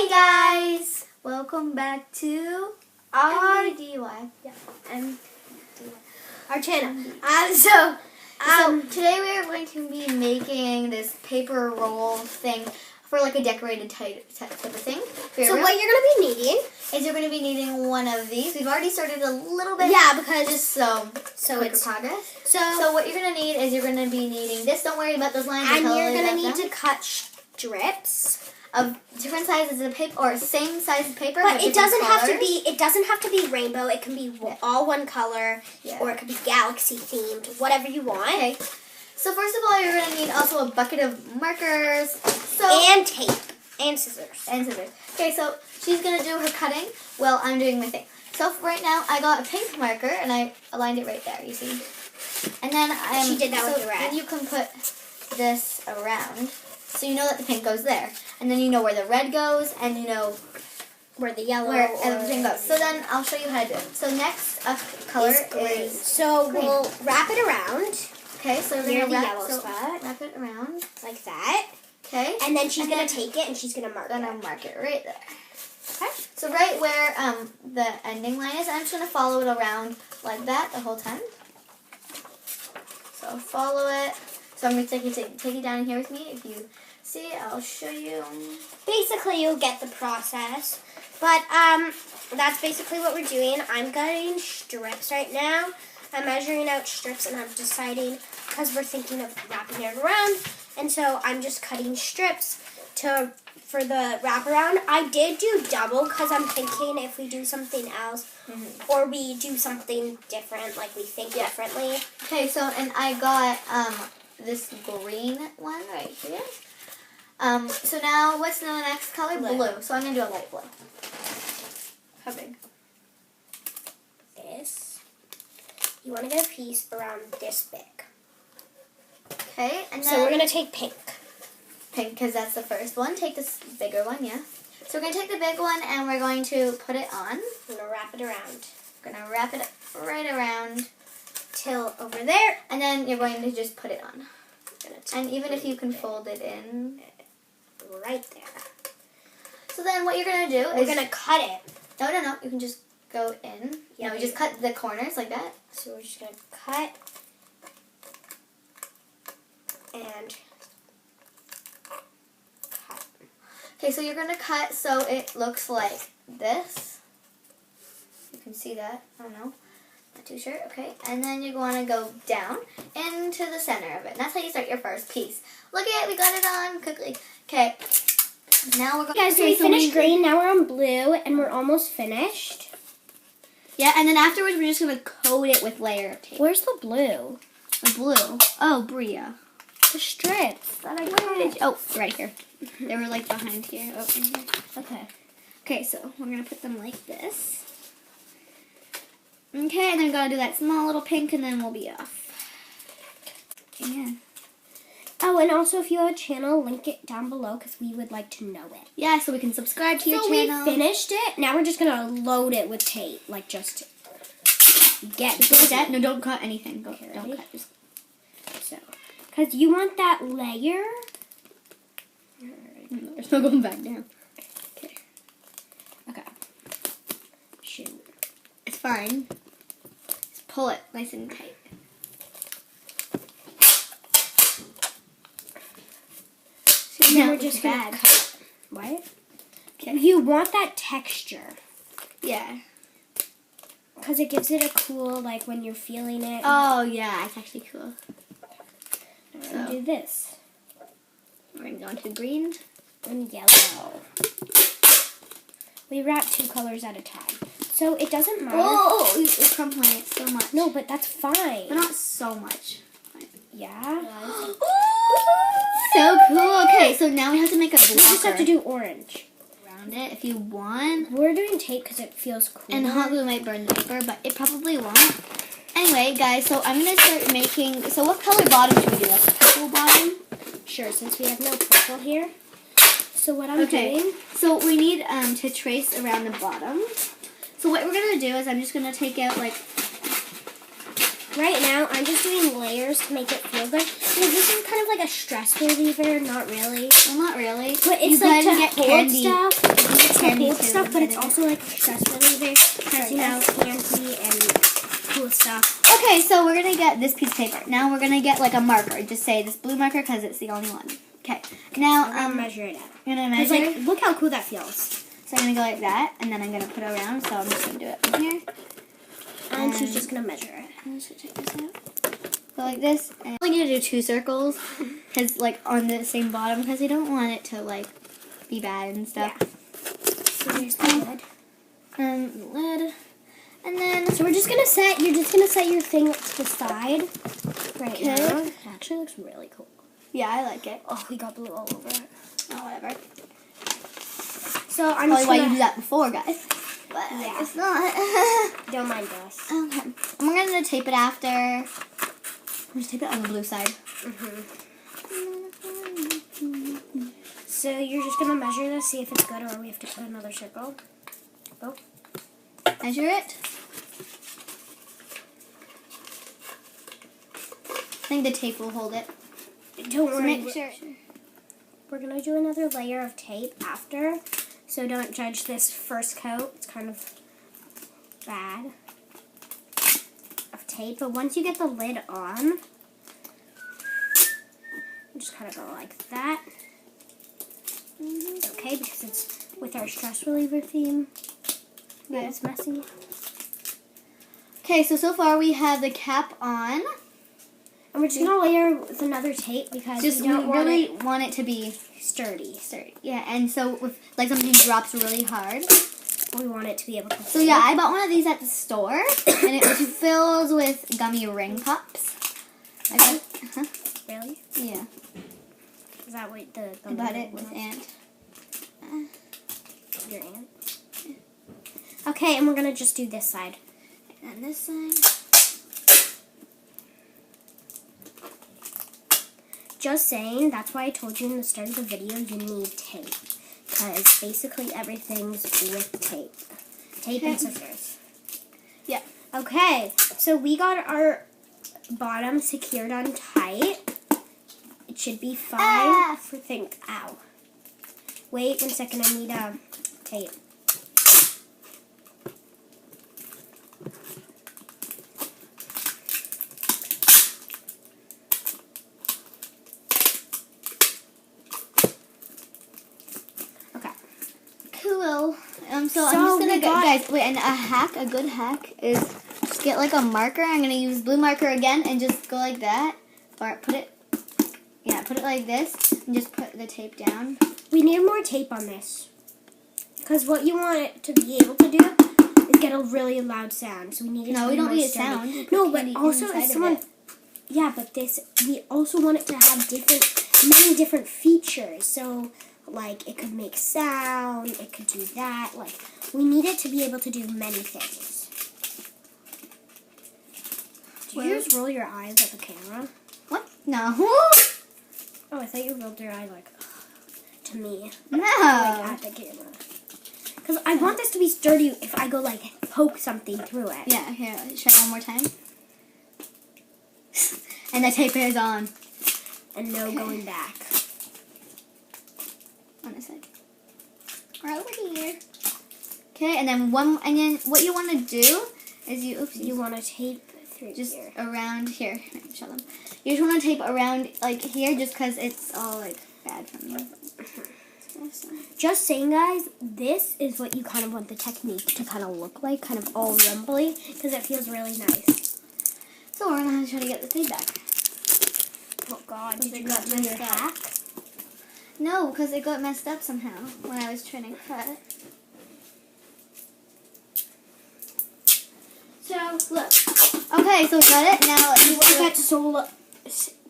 Hey guys! Welcome back to our DIY. Yeah. Our channel. Today we are going to be making this paper roll thing for like a decorated type of thing. So what you're going to be needing is you're going to be needing one of these. We've already started a little bit. Yeah, because just so it's progress. So what you're going to need is you're going to be needing this. Don't worry about those lines. And you're going to need to cut strips of different sizes of paper or same size of paper, but it doesn't have to be rainbow. It can be all one color, or it could be galaxy themed, whatever you want. Okay. So first of all, you're going to need also a bucket of markers, and tape and scissors. Okay, so she's going to do her cutting while I'm doing my thing. So right now I got a pink marker and I aligned it right there. You see, and then she did that with the red. Then you can put this around. So you know that the pink goes there. And then you know where the red goes, and you know where the yellow where everything goes. So then I'll show you how to do it. So next color is so green. We'll wrap it around. Okay, so we're going going to wrap it around. Like that. Okay. And then she's going to take it and she's going to mark it right there. Okay. So right where the ending line is, I'm just going to follow it around like that the whole time. So follow it. So I'm going to take you down here with me. If you see, I'll show you. Basically, you'll get the process. But that's basically what we're doing. I'm cutting strips right now. I'm measuring out strips and I'm deciding, because we're thinking of wrapping it around. And so I'm just cutting strips for the wraparound. I did do double because I'm thinking if we do something else or we do something different, like we think differently. Okay, so, and I got this green one right here. So now, what's the next color? Blue. So I'm going to do a light blue. How big? This. You want to get a piece around this big. Okay, and then... So we're going to take pink. Pink, because that's the first one. Take this bigger one, yeah. So we're going to take the big one, and we're going to put it on. We're going to wrap it around. We're going to wrap it right around. Till over there. And then you're going to just put it on. And even if you can fold it in. Right there. So then what you're going to do is... We're going to cut it. No. You can just go in. Yeah, we just cut the corners like that. So we're just going to cut. And cut. Okay, so you're going to cut so it looks like this. You can see that. I don't know. Not too sure. Okay, and then you're going to go down into the center of it. And that's how you start your first piece. Look at it, we got it on quickly. Okay, now we're going. Guys, we finished green. Now we're on blue, and we're almost finished. Yeah, and then afterwards we're just going to coat it with layer of tape. Where's the blue? The blue. Oh, Bria. The strips that I cut. Oh, right here. They were like behind here. Oh, in here. Okay. Okay, so we're going to put them like this. Okay, and then we're going to do that small little pink, and then we'll be off. Yeah. Oh, and also if you have a channel, link it down below because we would like to know it. Yeah, so we can subscribe to your channel. So we finished it. Now we're just going to load it with tape. Like just get that. No, don't cut anything. Don't cut. Just... So, because you want that layer. There's no going back down. Okay. Shoot. It's fine. Just pull it nice and tight. Now we're just going to cut. What? Okay. You want that texture. Yeah. Because it gives it a cool, like, when you're feeling it. Oh, yeah. It's actually cool. We're going to do this. We're going to go into green. And yellow. We wrap 2 colors at a time. So it doesn't matter. Oh, you're crumpling it so much. No, but that's fine. But not so much. Yeah. So cool. Okay, so now we have to make a blocker. We just have to do orange. Around it if you want. We're doing tape because it feels cool. And hot glue might burn the paper, but it probably won't. Anyway, guys, so I'm going to start making... So what color bottom should we do? Like a purple bottom? Sure, since we have no purple here. So what I'm doing... So we need to trace around the bottom. So what we're going to do is I'm just going to take out like... Right now, I'm just doing layers to make it feel good. Because this is kind of like a stress reliever, not really. Well, not really. But it's like to hold stuff. just candy cool too. stuff, but it's also like stress reliever. Has, you know, candy and cool stuff. Okay, so we're going to get this piece of paper. Now we're going to get like a marker. Just say this blue marker because it's the only one. Okay. Now, I'm going to measure it out. I'm going to measure. Like, look how cool that feels. So I'm going to go like that, and then I'm going to put it around. So I'm just going to do it from here. And she's just going to measure it. I'm just going to check this out. Go like this. And I'm going to do 2 circles, because like on the same bottom, because I don't want it to like be bad and stuff. Yeah. So here's the lid. The lid. And then, so you're just going to set your thing to the side right now. It actually looks really cool. Yeah, I like it. Oh, we got blue all over it. Oh, whatever. So I'm Probably just why you gonna... do that before, guys. But Yeah. I guess not. Don't mind us. Okay. And we're going to tape it after. We'll just tape it on the blue side. So you're just going to measure this, see if it's good, or we have to put another circle. Go. Measure it. I think the tape will hold it. Don't worry. Make sure. We're going to do another layer of tape after. So don't judge this first coat. It's kind of bad of tape. But once you get the lid on, you just kind of go like that. It's okay because it's with our stress reliever theme. Yeah, it's messy. Okay, so far we have the cap on. And we're just going to layer with another tape because Just we don't really want it to be sturdy. Yeah, and so if like something drops really hard, We want it to be able to so yeah, I bought one of these at the store, and it was filled with gummy ring pops. I got Really? Yeah, Is that what the I bought it with Aunt. Your aunt? Okay, and we're going to just do this side. And this side. Just saying, that's why I told you in the start of the video you need tape. Because basically everything's with tape. Tape and scissors. Yeah. Okay, so we got our bottom secured on tight. It should be fine for Ow. Wait 1 second, I need tape. Cool. So I'm just gonna go, guys. Wait, and a good hack is just get like a marker. I'm gonna use blue marker again and just go like that, or put it like this, and just put the tape down. We need more tape on this, because what you want it to be able to do is get a really loud sound. So we need it. No, to we be don't more need a sturdy. sound. No, but also if someone. Yeah, but we also want it to have many different features. So, like, it could make sound, it could do that. Like, we need it to be able to do many things. Do you just roll your eyes at the camera? What? No. Oh, I thought you rolled your eye, like, to me. No. Like, at the camera. Because I want this to be sturdy if I go, like, poke something through it. Yeah, here, try one more time. And the tape is on. And no going back. On this side. Or over here. Okay, and then what you want to do is you want to tape through just here. around here. Show them. You just want to tape around like here, just because it's all like bad from you. Just saying, guys, this is what you kind of want the technique to kind of look like, kind of all rumbly, because it feels really nice. So we're gonna try to get the tape back. Oh God, did you got do your messed up. hack? No, because it got messed up somehow when I was trying to cut. So look. Okay, so we got it. Now You want that solo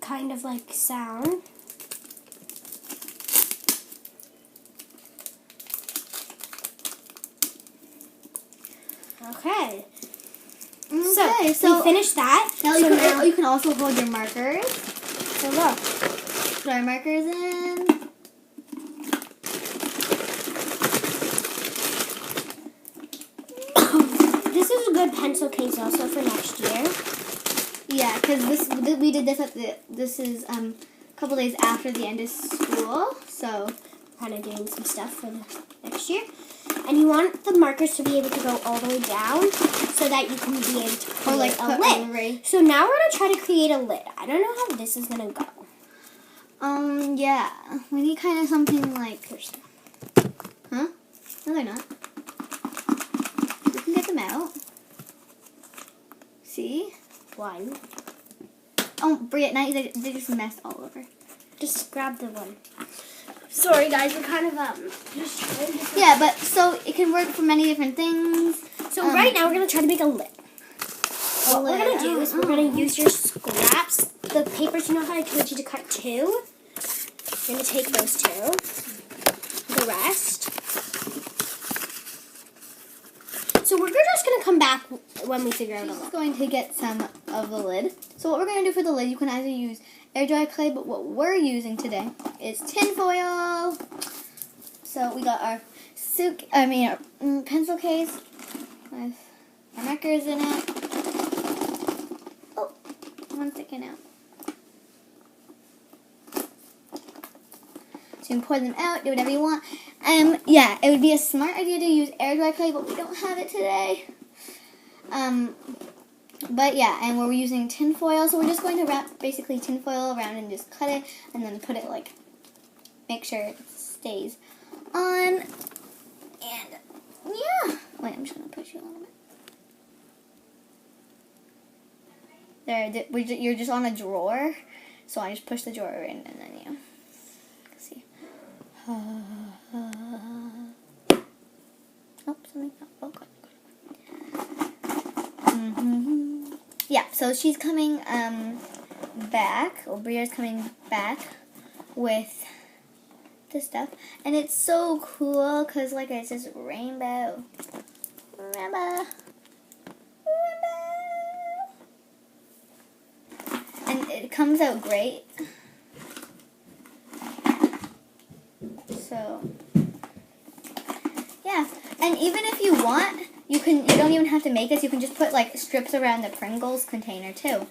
kind of like sound. Okay. Okay, so we finished that. Now, So you can also hold your markers. So look. Put our markers in. This is a good pencil case also for next year. Yeah, because we did this this is a couple days after the end of school, so Kind of doing some stuff for the next year. And you want the markers to be able to go all the way down so that you can be able to create like a put lid. a ring. So now we're going to try to create a lid. I don't know how this is going to go. Yeah. We need kind of something like... Huh? No, they're not. We can get them out. See? One. Oh, Bria, now they just messed all over. Just grab the one. Sorry, guys. We're kind of, just trying to... Yeah, but so it can work for many different things. So right now we're going to try to make a lid. What we're going to do is we're going to use your scraps. The papers, you know how I told you to cut 2? You're going to take those 2. The rest. So we're just going to come back when we figure out a She's lid. going to get some of the lid. So what we're going to do for the lid, you can either use air dry clay, but what we're using today is tin foil. So we got our our pencil case with our markers in it. Oh, one's sticking out. So you can pour them out, do whatever you want. Yeah, it would be a smart idea to use air dry clay, but we don't have it today. But yeah, and we're using tin foil, so we're just going to wrap basically tin foil around and just cut it, and then put it make sure it stays on. And yeah, wait, I'm just gonna push you a little bit. There, you're just on a drawer, so I just push the drawer in, and then you see. Oh, something. Oh, good. Yeah, so she's coming back, or Bria's coming back with this stuff, and it's so cool because, like, it says rainbow, rainbow, and it comes out great. So yeah, and even if you want, you don't even have to make this. You can just put strips around the Pringles container too,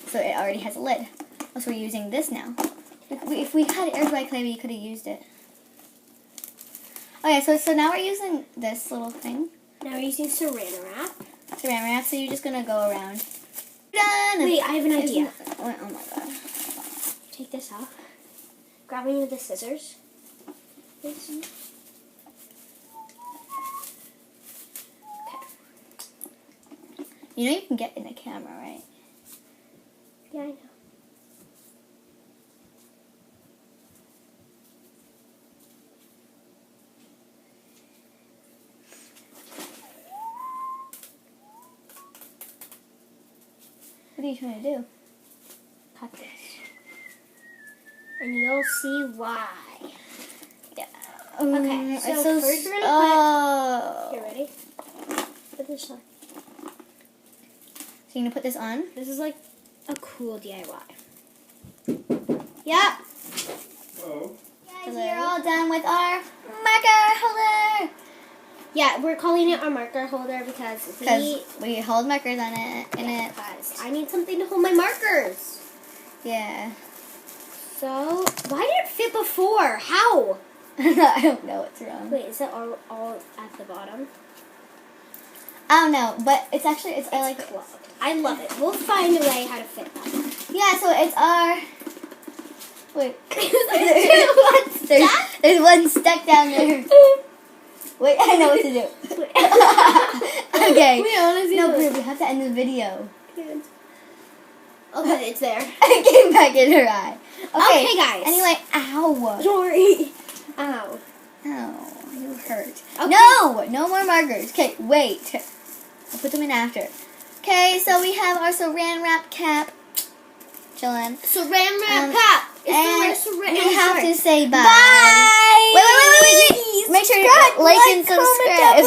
so it already has a lid. Also, we're using this now. If we had air dry clay, we could have used it. Okay, so now we're using this little thing. Now we're using saran wrap. Saran wrap. So you're just gonna go around. Done. Wait, I have an idea. Oh my god. Take this off. Grab me with the scissors. Please. You know you can get in the camera, right? Yeah, I know. What are you trying to do? Cut this. And you'll see why. Yeah. Okay, so it's first we're gonna put... You ready? Put this on. So you're gonna put this on? This is like a cool DIY. Yep. Oh. Guys, we're all done with our marker holder. Yeah, we're calling it our marker holder because we hold markers on it. Because I need something to hold my markers. Yeah. So, why did it fit before? How? I don't know what's wrong. Wait, is it all at the bottom? I don't know, but it's I like it. I love it. We'll find a way how to fit that. Yeah, so it's our... Wait. What's there's one stuck down there. Wait, I know what to do. Okay. Wait, I want to see No, this. we have to end the video. Okay, it's there. It came back in her eye. Okay, guys. Anyway, ow. Sorry. Ow. Ow, you hurt. Okay. No more markers. Okay, wait. I'll put them in after. Okay, so we have our saran wrap cap. Chillin'. Saran wrap cap. And we have to say bye. Bye. Wait. Make sure you like and subscribe.